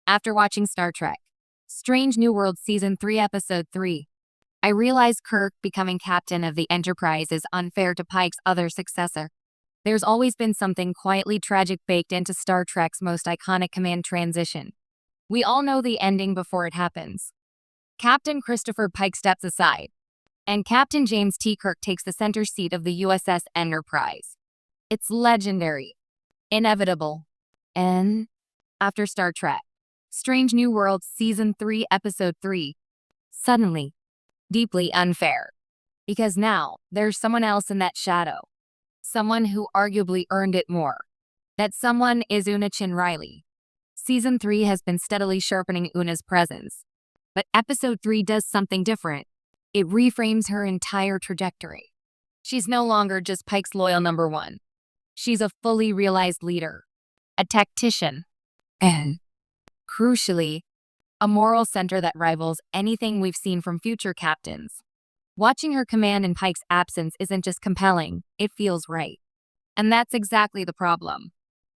After watching Star Trek Strange New Worlds Season 3, Episode 3, I realized Kirk becoming captain of the Enterprise is unfair to Pike's other successor. There's always been something quietly tragic baked into Star Trek's most iconic command transition. We all know the ending before it happens. Captain Christopher Pike steps aside, and Captain James T. Kirk takes the center seat of the USS Enterprise. It's legendary, inevitable, and after Star Trek Strange New Worlds Season 3, Episode 3, suddenly, deeply unfair. Because now, there's someone else in that shadow. Someone who arguably earned it more. That someone is Una Riley. Season 3 has been steadily sharpening Una's presence. But Episode 3 does something different. It reframes her entire trajectory. She's no longer just Pike's loyal number one. She's a fully realized leader, a tactician, and, crucially, a moral center that rivals anything we've seen from future captains. Watching her command in Pike's absence isn't just compelling, it feels right. And that's exactly the problem.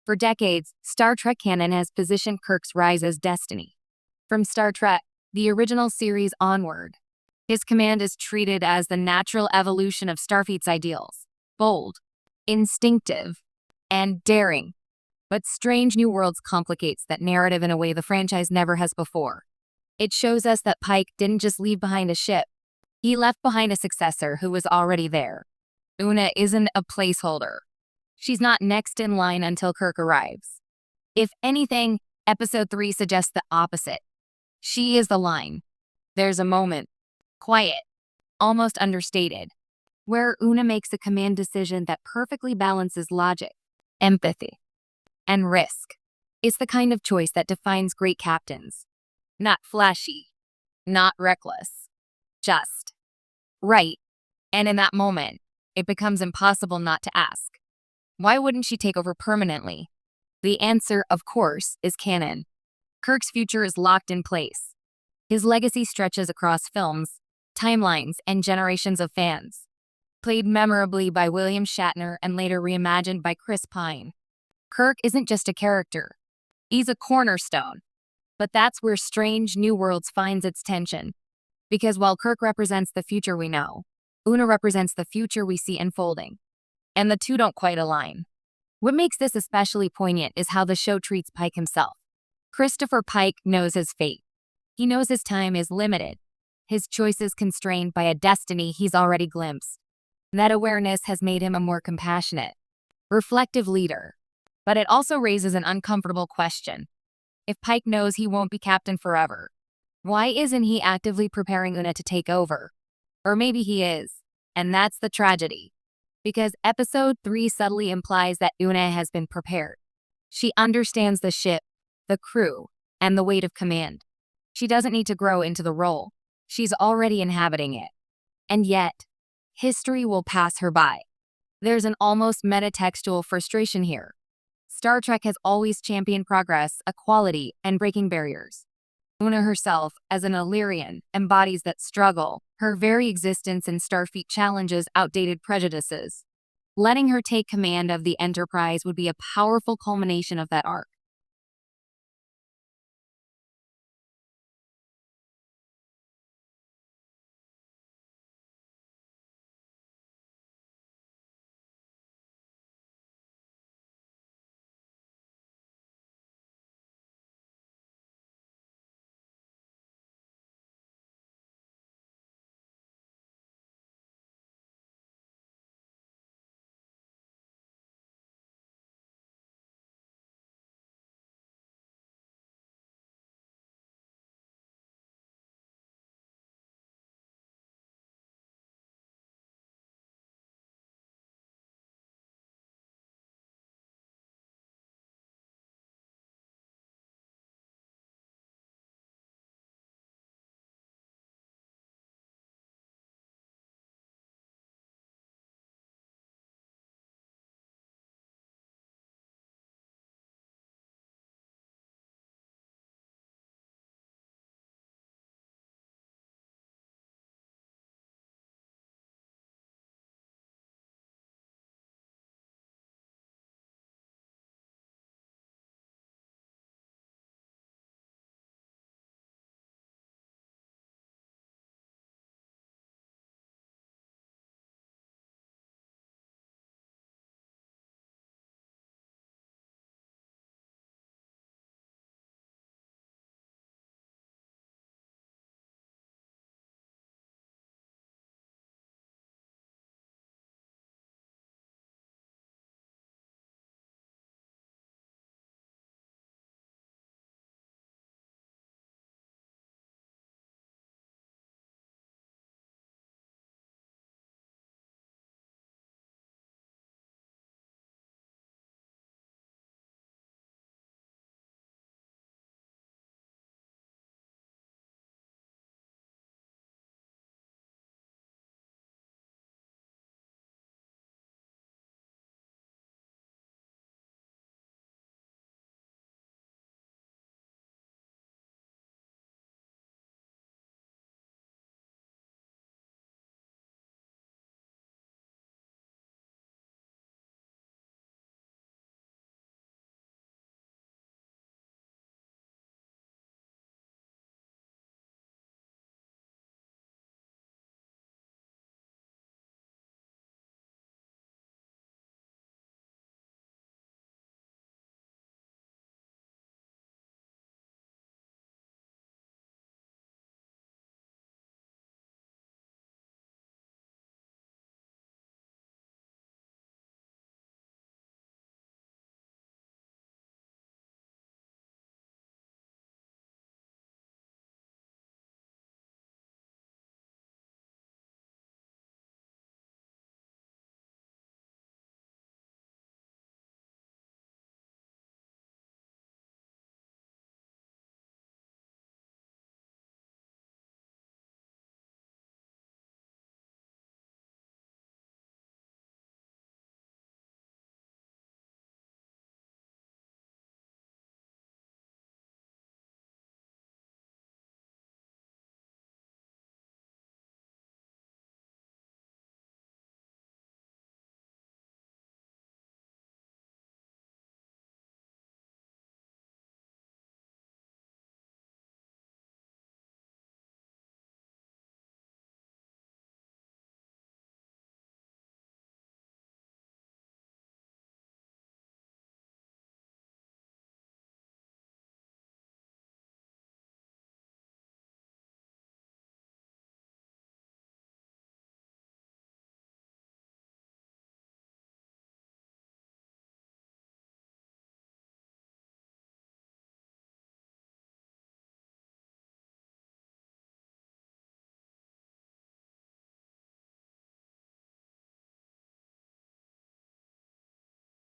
For decades, Star Trek canon has positioned Kirk's rise as destiny. From Star Trek, the original series onward, his command is treated as the natural evolution of Starfleet's ideals. Bold, instinctive, and daring. But Strange New Worlds complicates that narrative in a way the franchise never has before. It shows us that Pike didn't just leave behind a ship. He left behind a successor who was already there. Una isn't a placeholder. She's not next in line until Kirk arrives. If anything, Episode 3 suggests the opposite. She is the line. There's a moment, quiet, almost understated, where Una makes a command decision that perfectly balances logic, empathy, and risk. It's the kind of choice that defines great captains. Not flashy, not reckless, just right. And in that moment, it becomes impossible not to ask, why wouldn't she take over permanently? The answer, of course, is canon. Kirk's future is locked in place. His legacy stretches across films, timelines, and generations of fans. Played memorably by William Shatner and later reimagined by Chris Pine, Kirk isn't just a character. He's a cornerstone. But that's where Strange New Worlds finds its tension. Because while Kirk represents the future we know, Una represents the future we see unfolding. And the two don't quite align. What makes this especially poignant is how the show treats Pike himself. Christopher Pike knows his fate. He knows his time is limited. His choices constrained by a destiny he's already glimpsed. That awareness has made him a more compassionate, reflective leader. But it also raises an uncomfortable question. If Pike knows he won't be captain forever, why isn't he actively preparing Una to take over? Or maybe he is, and that's the tragedy. Because Episode 3 subtly implies that Una has been prepared. She understands the ship, the crew, and the weight of command. She doesn't need to grow into the role. She's already inhabiting it. And yet, history will pass her by. There's an almost metatextual frustration here. Star Trek has always championed progress, equality, and breaking barriers. Una herself, as an Illyrian, embodies that struggle. Her very existence in Starfleet challenges outdated prejudices. Letting her take command of the Enterprise would be a powerful culmination of that arc.